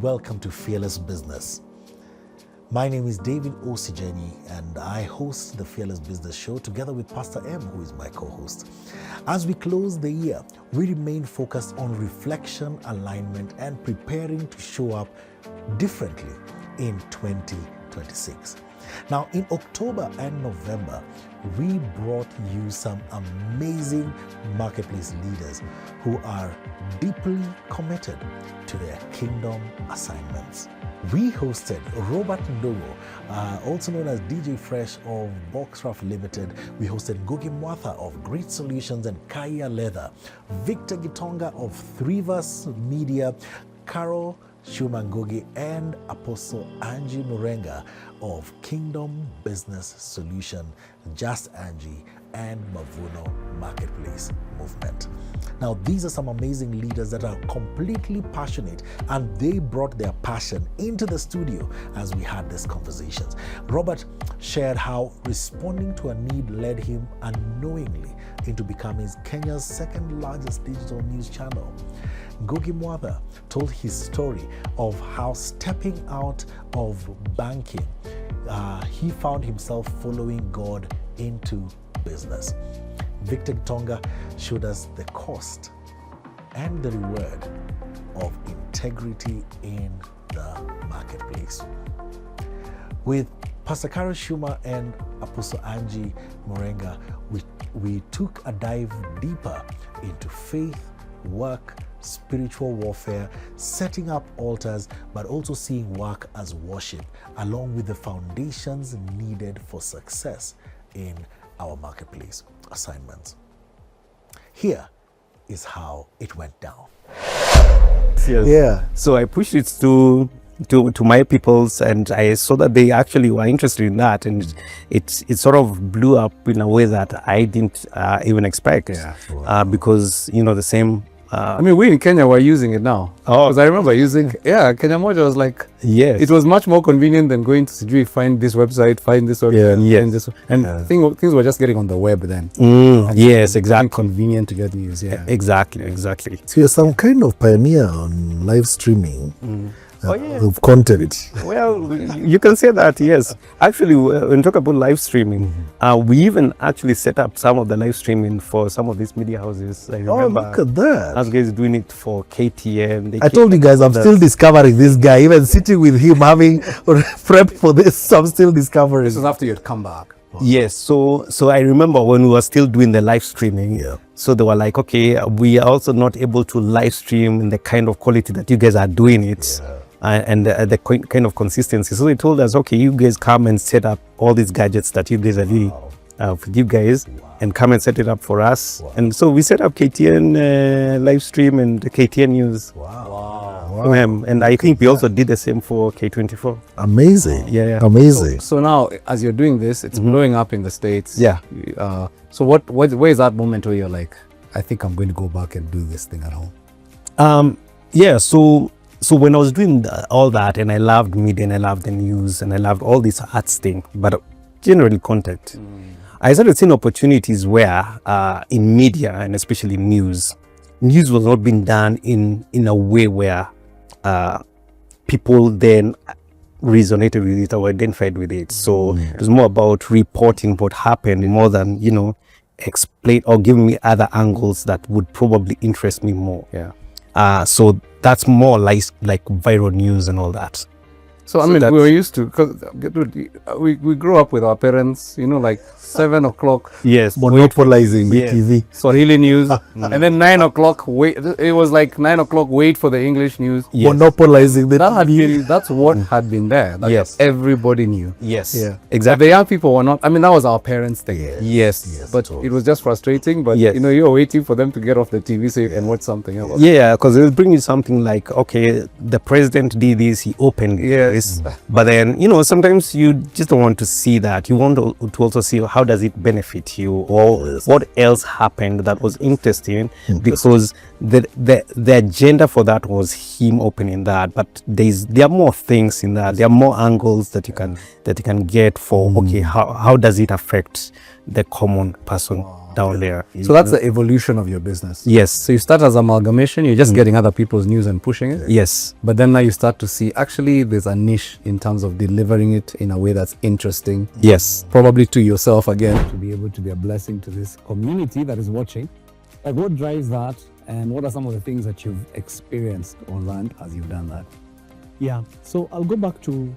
welcome to Fearless Business. My name is David Osijeni and I host the Fearless Business Show together with Pastor M, who is my co-host. As we close the year, we remain focused on reflection, alignment, and preparing to show up differently in 2026. Now, in October and November, we brought you some amazing marketplace leaders who are deeply committed to their kingdom assignments. We hosted Robert Ndogo, also known as DJ Fresh of Boxcraft Limited. We hosted Ngugi Mwatha of Great Solutions and Kaya Leather, Victor Gitonga of Thrivers Media, Carol Syuma Ngugi, and Apostle Angie Morenga of Kingdom Business Solution, Just Angie, and Mavuno Marketplace Movement. Now, these are some amazing leaders that are completely passionate, and they brought their passion into the studio as we had these conversations. Robert shared how responding to a need led him unknowingly into becoming Kenya's second largest digital news channel. Ngugi Mwatha told his story of how stepping out of banking, he found himself following God into business. Victor Gitonga showed us the cost and the reward of integrity in the marketplace. With Pastor Carol Syuma and Apostle Angie Morenga, we took a dive deeper into faith, work, spiritual warfare, setting up altars, but also seeing work as worship, along with the foundations needed for success in our marketplace assignments. Here is how it went down. Yes. Yeah. So I pushed it to my peoples, and I saw that they actually were interested in that, and it sort of blew up in a way that I didn't even expect. Yeah. Wow. Because the same. I mean, we in Kenya were using it now. Oh, because I remember using Kenya Moja was like, yes, it was much more convenient than going to Sijui, find this website, find this website, find this, and things were just getting on the web then. Yes, exactly. Convenient to get used. Yeah, exactly. So you're some kind of pioneer on live streaming. Of content. Well, you can say that, yes. Actually, when you talk about live streaming, we even actually set up some of the live streaming for some of these media houses. I remember, look at that. Us guys doing it for KTN. I told you guys, I'm still discovering this guy. Even sitting with him, having prep for this, I'm still discovering. This was after you'd come back. Wow. Yes, so I remember when we were still doing the live streaming, so they were like, okay, we are also not able to live stream in the kind of quality that you guys are doing it. And the kind of consistency. So they told us, okay, you guys come and set up all these gadgets that you guys are doing for you guys, and come and set it up for us. And so we set up KTN live stream and KTN news. And I think we also did the same for K24. Amazing. Yeah. Amazing. So now, as you're doing this, it's blowing up in the States. Yeah. So where is that moment where you're like, I think I'm going to go back and do this thing at home? So when I was doing all that, and I loved media, and I loved the news, and I loved all this arts thing, but generally content, I started seeing opportunities where in media, and especially news was not being done in a way where people then resonated with it or identified with it. So it was more about reporting what happened more than, explain or giving me other angles that would probably interest me more. So that's more like viral news and all that. So I mean, we were used to, because we grew up with our parents, like 7 o'clock. Yes. Monopolizing TV. Swahili news. And then 9 o'clock, wait. It was like 9 o'clock, wait for the English news. Yes. Monopolizing the TV. That's what had been there. That everybody knew. Yes. Yeah. Exactly. The young people were not, I mean, that was our parents' thing. Yes. But it was just frustrating. But, you're waiting for them to get off the TV so you can watch something else. Yeah, because it'll bring you something like, okay, the president did this, he opened this. But then, sometimes you just don't want to see that. You want to also see how does it benefit you, or what else happened that was interesting, because the agenda for that was him opening that. But there are more things in that. There are more angles that you can get for, okay, how does it affect the common person? down there. So that's the evolution of your business. Yes. So you start as amalgamation, you're just getting other people's news and pushing it. Yes. But then now you start to see actually there's a niche in terms of delivering it in a way that's interesting. Yes. Probably to yourself again. To be able to be a blessing to this community that is watching. Like what drives that, and what are some of the things that you've experienced or learned as you've done that? Yeah, so I'll go back to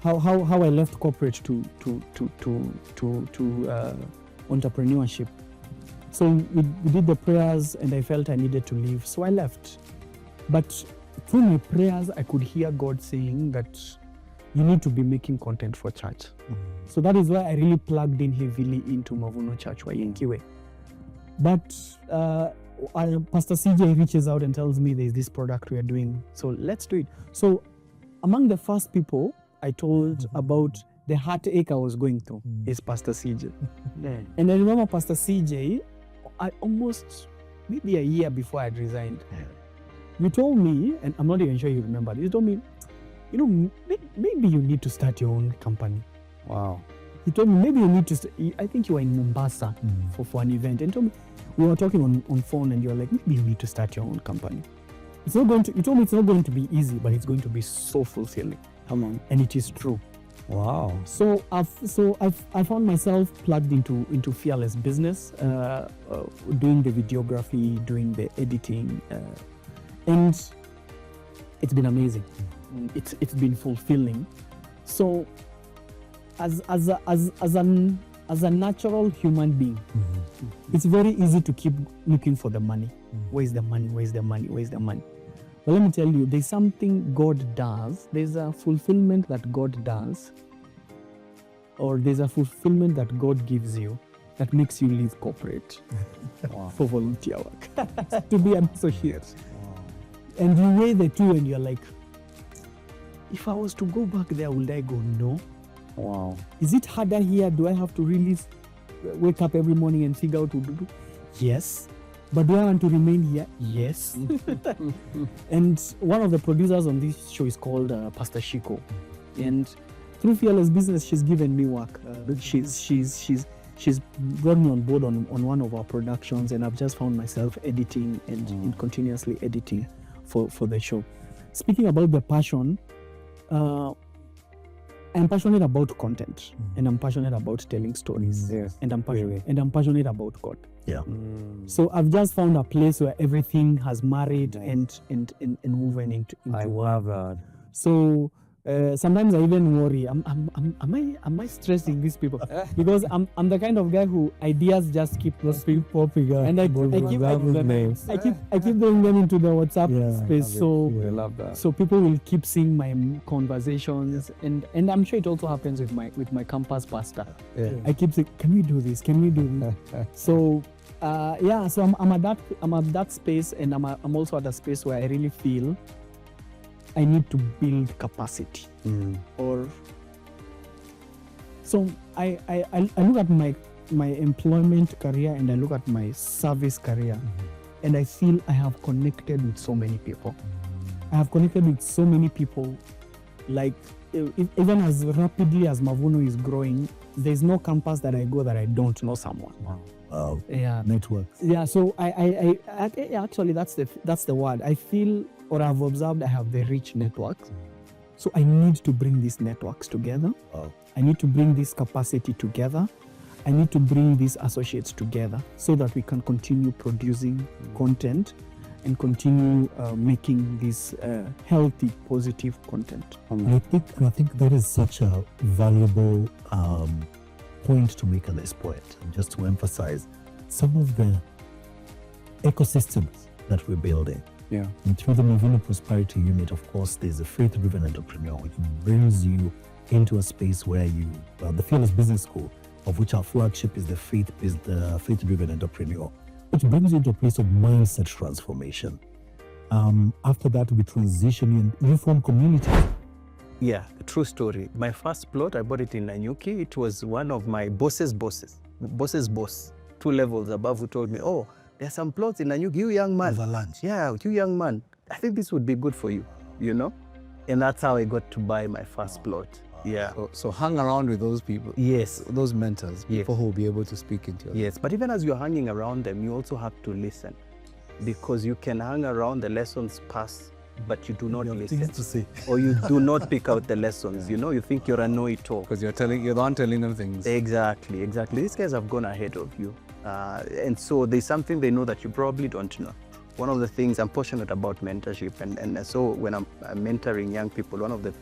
how I left corporate to entrepreneurship. So we did the prayers, and I felt I needed to leave, so I left. But through my prayers, I could hear God saying that you need to be making content for church. So that is why I really plugged in heavily into Mavuno Church Wayenkiwe. But Pastor CJ reaches out and tells me there's this product we are doing, so let's do it. So among the first people I told about the heartache I was going through is Pastor CJ. And I remember Pastor CJ, I almost maybe a year before I had resigned, he told me, and I'm not even sure you remember, he told me, you know, maybe you need to start your own company. Wow. He told me maybe you need to, I think you were in Mombasa for an event, and told me, we were talking on phone, and you're like, maybe you need to start your own company. It's not going to, you told me it's not going to be easy, but it's going to be so fulfilling. Come on. And it is true. Wow. So I found myself plugged into Fearless Business, doing the videography, doing the editing, and it's been amazing. It's been fulfilling. So as a natural human being, it's very easy to keep looking for the money. Where's the money? Where's the money? Where's the money? But let me tell you, there's something God does. There's a fulfillment that God does, or there's a fulfillment that God gives you that makes you leave corporate for volunteer work, to be an associate. And you weigh the two, and you're like, if I was to go back there, would I go? No. Wow. Is it harder here? Do I have to really wake up every morning and figure out what to do? Yes. But do I want to remain here? Yes. And one of the producers on this show is called Pastor Shiko. And through Fearless Business, she's given me work. She's brought me on board on one of our productions, and I've just found myself editing and continuously editing for the show. Speaking about the passion, I'm passionate about content, and I'm passionate about telling stories. Yes. And I'm passionate about God. Yeah. So I've just found a place where everything has married and woven into. I love that. So sometimes I even worry, am I stressing these people? Because I'm the kind of guy who ideas just keep popping up, and I keep throwing them into the WhatsApp space. So I love that. So people will keep seeing my conversations, and I'm sure it also happens with my campus pastor. Yeah. I keep saying, can we do this? Can we do this? So so I'm at that space, and I'm also at a space where I really feel I need to build capacity. Or so I look at my employment career, and I look at my service career, and I feel I have connected with so many people. I have connected with so many people, like even as rapidly as Mavuno is growing, there's no campus that I go that I don't know someone. Wow. Yeah. Networks. Yeah. So I actually that's the word. I feel, or I've observed, I have the rich networks. So I need to bring these networks together. Wow. I need to bring this capacity together. I need to bring these associates together so that we can continue producing content and continue making this healthy, positive content. I think that is such a valuable point to make at this point. And just to emphasize some of the ecosystems that we're building. Yeah. And through the Mavuno Prosperity Unit, of course, there's a faith-driven entrepreneur, which brings you into a space where the Fearless Business School, of which our flagship is the faith-driven entrepreneur, which brings you into a place of mindset transformation. After that, we transition and you form communities. Yeah, true story. My first plot, I bought it in Nanyuki. It was one of my boss's boss, 2 levels above, who told me, oh, there's some plots in Nanyuki, you young man. Over lunch. Yeah, you young man. I think this would be good for you, you know? And that's how I got to buy my first plot. Yeah. So hang around with those people. Yes. Those mentors, Yes. people who will be able to speak into your life. Yes, but even as you're hanging around them, you also have to listen, because you can hang around, the lessons pass, but you do not You have listen, things to say. or you do not pick out the lessons. You know, you think you're a know-it-all. Because you're the one telling them things. Exactly. These guys have gone ahead of you, and so there's something they know that you probably don't know. One of the things I'm passionate about mentorship, and so when I'm mentoring young people, one of the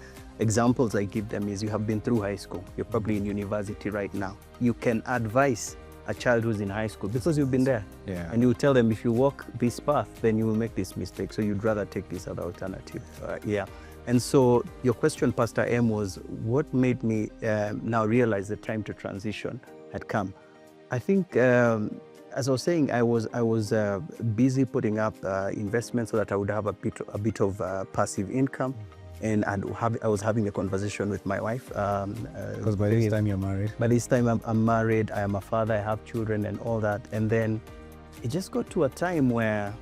examples I give them is, you have been through high school, you're probably in university right now. You can advise a child who's in high school because you've been there. Yeah. And you tell them, if you walk this path, then you will make this mistake. So you'd rather take this other alternative. Yeah. And so your question, Pastor M, was what made me now realize the time to transition had come. I think, as I was saying, I was busy putting up investments so that I would have a bit of passive income. And I was having a conversation with my wife. Because by this time you're married. By this time I'm married, I am a father, I have children and all that. And then it just got to a time where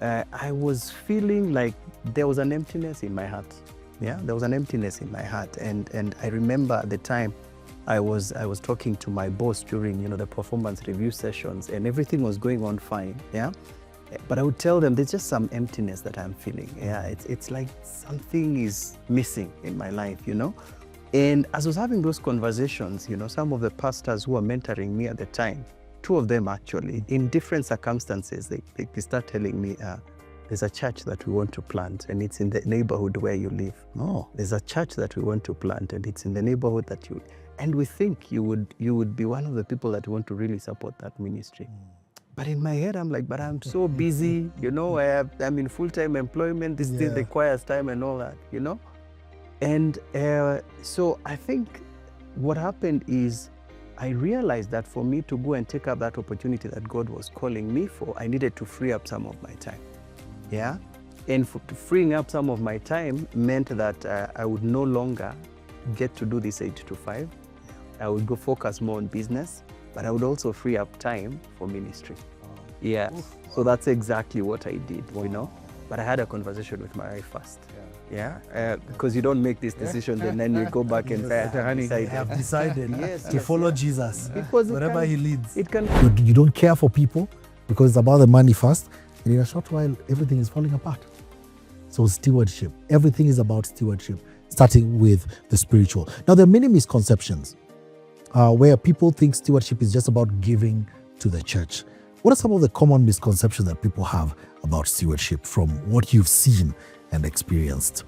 I was feeling like there was an emptiness in my heart. Yeah, there was an emptiness in my heart. And I remember at the time I was talking to my boss during, the performance review sessions, and everything was going on fine. Yeah. But I would tell them, there's just some emptiness that I'm feeling. Yeah, it's like something is missing in my life, And as I was having those conversations, some of the pastors who were mentoring me at the time, two of them actually, in different circumstances, they start telling me, there's a church that we want to plant, and it's in the neighborhood where you live. Oh. There's a church that we want to plant, and it's in the neighborhood that you, and we think you would be one of the people that want to really support that ministry. But in my head, I'm like, but I'm so busy, I'm in full-time employment, this thing requires time and all that, And so I think what happened is I realized that for me to go and take up that opportunity that God was calling me for, I needed to free up some of my time. Yeah? And freeing up some of my time meant that I would no longer get to do this 8 to 5. I would go focus more on business, but I would also free up time for ministry. Yeah, so that's exactly what I did, But I had a conversation with my wife first. Yeah, because you don't make this decision and then you go back and say, I have decided Yes, to follow Jesus Because it wherever can- he leads. It can. You don't care for people because it's about the money first, and in a short while, everything is falling apart. So stewardship, everything is about stewardship, starting with the spiritual. Now, there are many misconceptions where people think stewardship is just about giving to the church. What are some of the common misconceptions that people have about stewardship from what you've seen and experienced?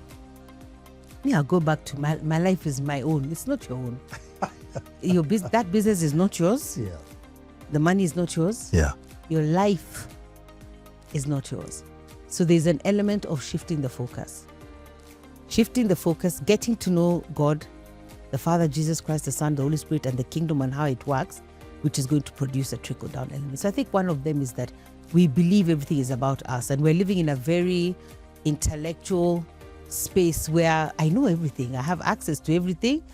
Yeah, I'll go back to my life is my own. It's not your own. That business is not yours. Yeah. The money is not yours. Yeah. Your life is not yours. So there's an element of shifting the focus. Shifting the focus, getting to know God, the Father, Jesus Christ, the Son, the Holy Spirit, and the kingdom and how it works, which is going to produce a trickle-down element. So I think one of them is that we believe everything is about us, and we're living in a very intellectual space where I know everything. I have access to everything.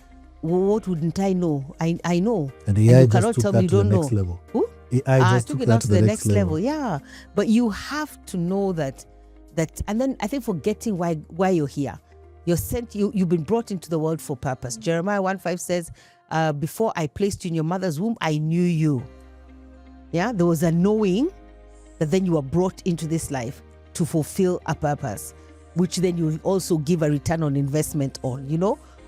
What wouldn't I know? I know. And the AI you just cannot took tell that me you to the don't next know. level. Who? AI just took took it that out to the next level. Yeah, but you have to know that, and then I think forgetting why you're here. You're sent. You've been brought into the world for purpose. Jeremiah 1:5 says, "Before I placed you in your mother's womb, I knew you." Yeah, there was a knowing that then you were brought into this life to fulfill a purpose, which then you will also give a return on investment on.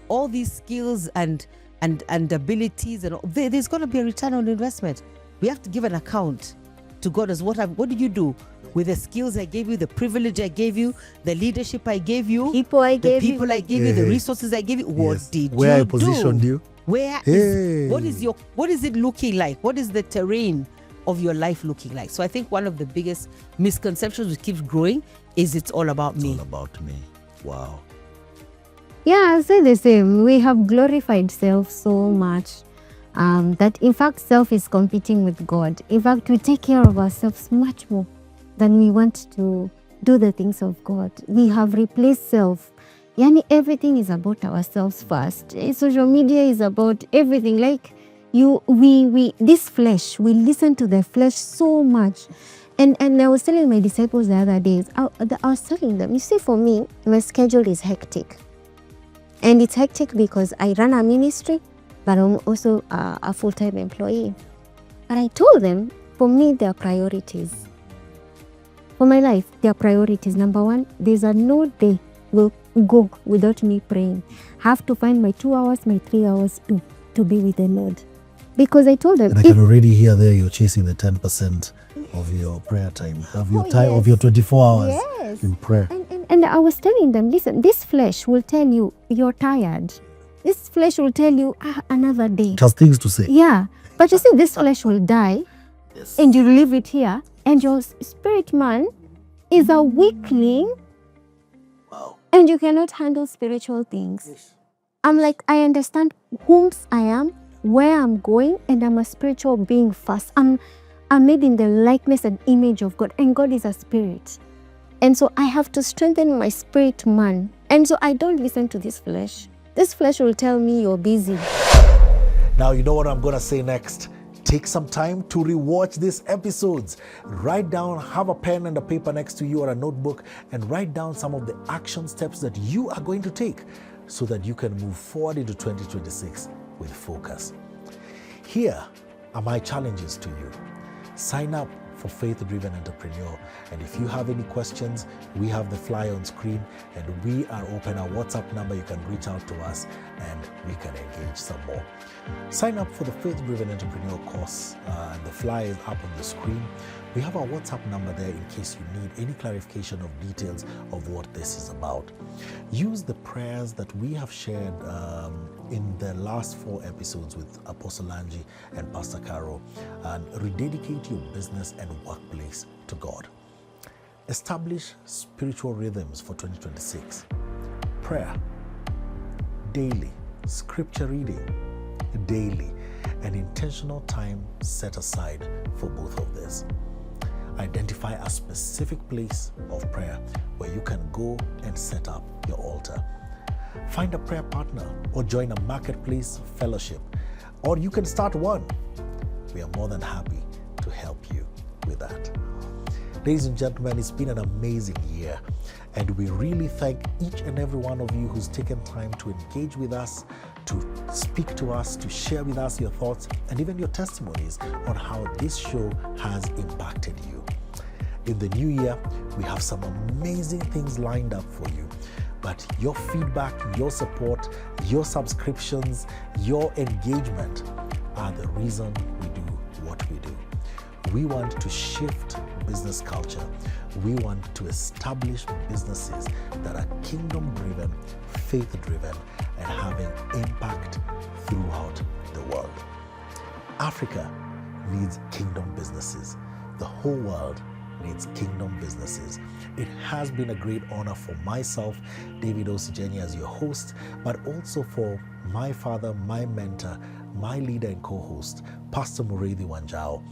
All these skills and abilities, and there's going to be a return on investment. We have to give an account to God as what did you do with the skills I gave you, the privilege I gave you, the leadership I gave you, People I gave you. I gave you, the resources I gave you. What Yes. did Where you I positioned do? you. Where Hey. is what is it looking like? What is the terrain of your life looking like? So I think one of the biggest misconceptions which keeps growing is it's all about It's me. all about me. Wow. Yeah, I'll say the same. We have glorified self so much that in fact self is competing with God. In fact, we take care of ourselves much more than we want to do the things of God. We have replaced self. Yani everything is about ourselves first. Social media is about everything. Like this flesh, we listen to the flesh so much. And I was telling my disciples the other days, I was telling them, you see, for me, my schedule is hectic. And it's hectic because I run a ministry, but I'm also a full-time employee. But I told them, for me, there are priorities. For my life, there are priorities. Number one, there's no day will go without me praying. Have to find my 2 hours, my 3 hours to be with the Lord. Because I told them, And I can already hear there you're chasing the 10% of your prayer time, of your time, yes. of your 24 hours Yes. in prayer. And I was telling them, listen, this flesh will tell you you're tired. This flesh will tell you another day. Just things to say. Yeah. But you see, this flesh will die, Yes. and you leave it here, and your spirit man is a weakling. Wow. And you cannot handle spiritual things. I'm like, I understand whom I am, where I'm going, and I'm a spiritual being first. I'm made in the likeness and image of God, and God is a spirit. And so I have to strengthen my spirit man. And so I don't listen to this flesh. This flesh will tell me you're busy. Now, you know what I'm going to say next? Take some time to rewatch these episodes. Write down, have a pen and a paper next to you or a notebook, and write down some of the action steps that you are going to take so that you can move forward into 2026 with focus. Here are my challenges to you. Sign up for Faith Driven Entrepreneur. And if you have any questions, we have the flyer on screen, and we are open. Our WhatsApp number, you can reach out to us and we can engage some more. Sign up for the Faith Driven Entrepreneur course, and the flyer is up on the screen. We have our WhatsApp number there in case you need any clarification of details of what this is about. Use the prayers that we have shared in the last 4 episodes with Apostle Angie and Pastor Carol, and rededicate your business and workplace to God. Establish spiritual rhythms for 2026. Prayer, daily. Scripture reading, daily. An intentional time set aside for both of this. Identify a specific place of prayer where you can go and set up your altar. Find a prayer partner or join a marketplace fellowship, or you can start one. We are more than happy to help you with that. Ladies and gentlemen, it's been an amazing year, and we really thank each and every one of you who's taken time to engage with us, to speak to us, to share with us your thoughts and even your testimonies on how this show has impacted you. In the new year, we have some amazing things lined up for you, but your feedback, your support, your subscriptions, your engagement are the reason we do what we do. We want to shift business culture. We want to establish businesses that are kingdom-driven, faith-driven, and having impact throughout the world. Africa needs kingdom businesses. The whole world needs kingdom businesses. It has been a great honor for myself, David Osijeni, as your host, but also for my father, my mentor, my leader and co-host, Pastor Morenga Wanjao.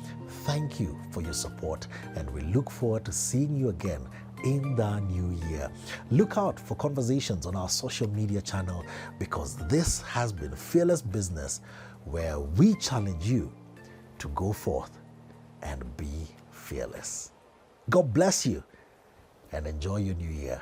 Thank you for your support, and we look forward to seeing you again in the new year. Look out for conversations on our social media channel, because this has been Fearless Business, where we challenge you to go forth and be fearless. God bless you and enjoy your new year.